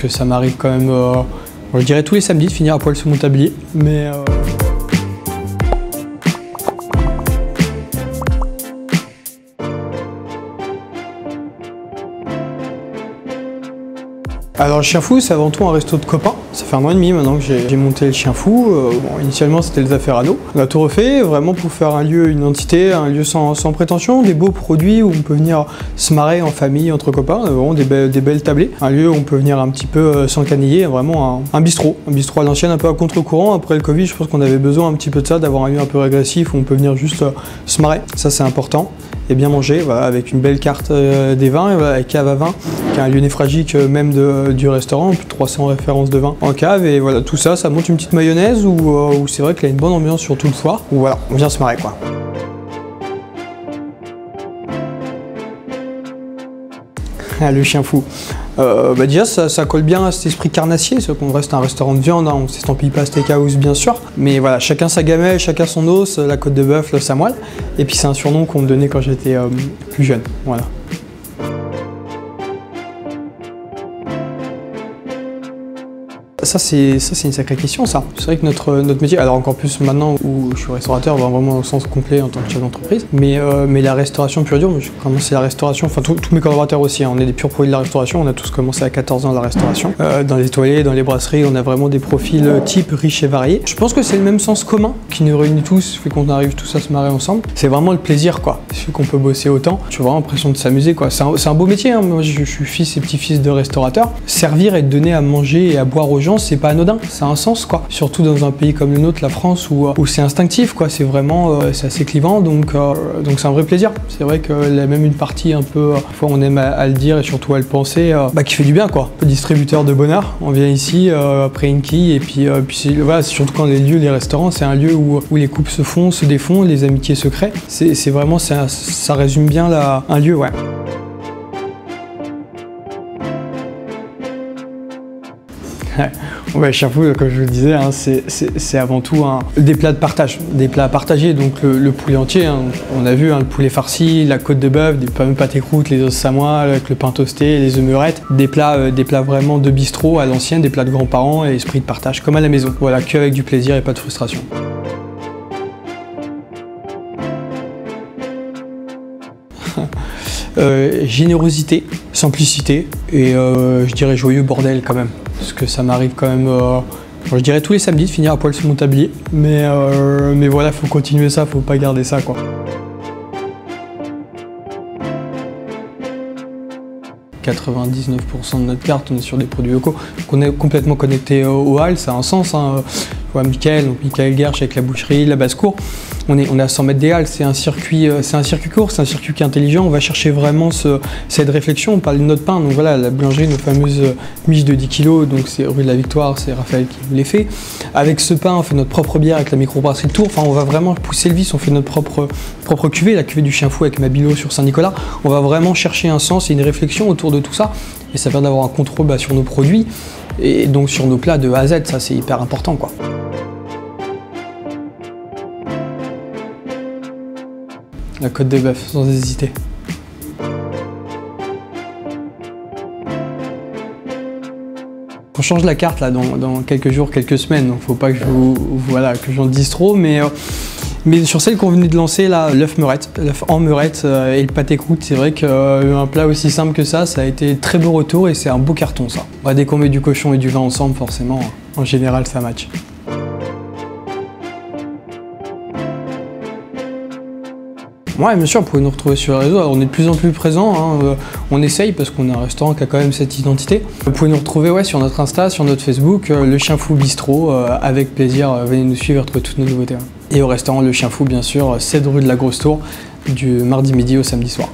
que ça m'arrive quand même, je dirais tous les samedis de finir à poil sur mon tablier, mais... Alors le Chien Fou, c'est avant tout un resto de copains. Ça fait 1 an et demi maintenant que j'ai monté le Chien Fou. Bon, initialement c'était les affaires ados. On a tout refait vraiment pour faire un lieu, une entité, un lieu sans prétention, des beaux produits où on peut venir se marrer en famille, entre copains, vraiment des belles tablées. Un lieu où on peut venir un petit peu s'encanailler, vraiment un bistrot à l'ancienne, un peu à contre-courant. Après le Covid, je pense qu'on avait besoin un petit peu de ça, d'avoir un lieu un peu régressif où on peut venir juste se marrer. Ça c'est important. Et bien manger, voilà, avec une belle carte des vins, et voilà, avec cave à vin, qui est un lieu névralgique même du restaurant, plus de 300 références de vin en cave, et voilà, tout ça, ça monte une petite mayonnaise où c'est vrai qu'il y a une bonne ambiance sur tout le soir, où voilà, on vient se marrer quoi. Ah, le Chien Fou. Déjà ça colle bien à cet esprit carnassier, c'est qu'on reste un restaurant de viande, hein, on ne s'estampille pas steakhouse bien sûr, mais voilà, chacun sa gamelle, chacun son os, la côte de bœuf, le samoil, et puis c'est un surnom qu'on me donnait quand j'étais plus jeune, voilà. Ça c'est une sacrée question ça. C'est vrai que notre métier, alors encore plus maintenant où je suis restaurateur, vraiment au sens complet en tant que chef d'entreprise, mais la restauration pure et dure, j'ai commencé la restauration, enfin tous mes collaborateurs aussi, hein, on est des purs produits de la restauration, on a tous commencé à 14 ans la restauration. Dans les toilettes, dans les brasseries, on a vraiment des profils types riches et variés. Je pense que c'est le même sens commun qui nous réunit tous, fait qu'on arrive tous à se marrer ensemble. C'est vraiment le plaisir quoi, fait qu'on peut bosser autant. J'ai vraiment l'impression de s'amuser quoi. C'est un beau métier, hein. Moi je suis fils et petit-fils de restaurateur. Servir et donner à manger et à boire aux gens, c'est pas anodin, ça a un sens quoi. Surtout dans un pays comme le nôtre, la France, où c'est instinctif quoi, c'est vraiment, c'est assez clivant, donc c'est un vrai plaisir. C'est vrai qu'il y a même une partie un peu, parfois on aime à le dire et surtout à le penser, qui fait du bien quoi. Un peu distributeur de bonheur, on vient ici après une quille et puis voilà, surtout quand les lieux, les restaurants, c'est un lieu où les couples se font, se défont, les amitiés se créent. C'est vraiment, ça résume bien un lieu, ouais. Ouais, Chien Fou, comme je vous le disais, hein, c'est avant tout des plats de partage, des plats à partager. Donc le poulet entier, hein, on a vu le poulet farci, la côte de bœuf, des fameux pâtés croûtes, les os samois, avec le pain toasté, les œufs meurettes, des plats vraiment de bistrot à l'ancienne, des plats de grands-parents et esprit de partage, comme à la maison. Voilà, qu'avec du plaisir et pas de frustration. Générosité, simplicité et je dirais joyeux bordel quand même. Parce que ça m'arrive quand même, je dirais tous les samedis de finir à poil sur mon tablier. Mais voilà, faut continuer ça, faut pas garder ça quoi. 99% de notre carte, on est sur des produits locaux. Donc on est complètement connecté aux halles, ça a un sens. Hein. Je vois Michael Gersh avec la boucherie, la basse-cour. On est à 100 mètres des halles, c'est un circuit court, c'est un circuit qui est intelligent. On va chercher vraiment cette réflexion. On parle de notre pain, donc voilà, la boulangerie, nos fameuses miches de 10 kg, donc c'est rue de la Victoire, c'est Raphaël qui les fait. Avec ce pain, on fait notre propre bière avec la microbrasserie de Tours. Enfin, on va vraiment pousser le vice, on fait notre propre cuvée, la cuvée du Chien Fou avec Mabilo sur Saint-Nicolas. On va vraiment chercher un sens et une réflexion autour de tout ça. Et ça permet d'avoir un contrôle sur nos produits et donc sur nos plats de A à Z, ça c'est hyper important quoi. La côte de bœuf, sans hésiter. On change la carte là dans quelques jours, quelques semaines, donc faut pas que j'en dise trop, mais sur celle qu'on venait de lancer là, l'œuf en meurette et le pâté croûte, c'est vrai qu'un plat aussi simple que ça a été très beau retour et c'est un beau carton ça. Bah, dès qu'on met du cochon et du vin ensemble, forcément, en général ça match. Ouais, bien sûr, vous pouvez nous retrouver sur les réseaux. Alors, on est de plus en plus présents, hein. On essaye parce qu'on est un restaurant qui a quand même cette identité. Vous pouvez nous retrouver sur notre Insta, sur notre Facebook, le Chien Fou Bistrot, avec plaisir, venez nous suivre et retrouver toutes nos nouveautés. Et au restaurant Le Chien Fou, bien sûr, 7 rue de la Grosse Tour, du mardi midi au samedi soir.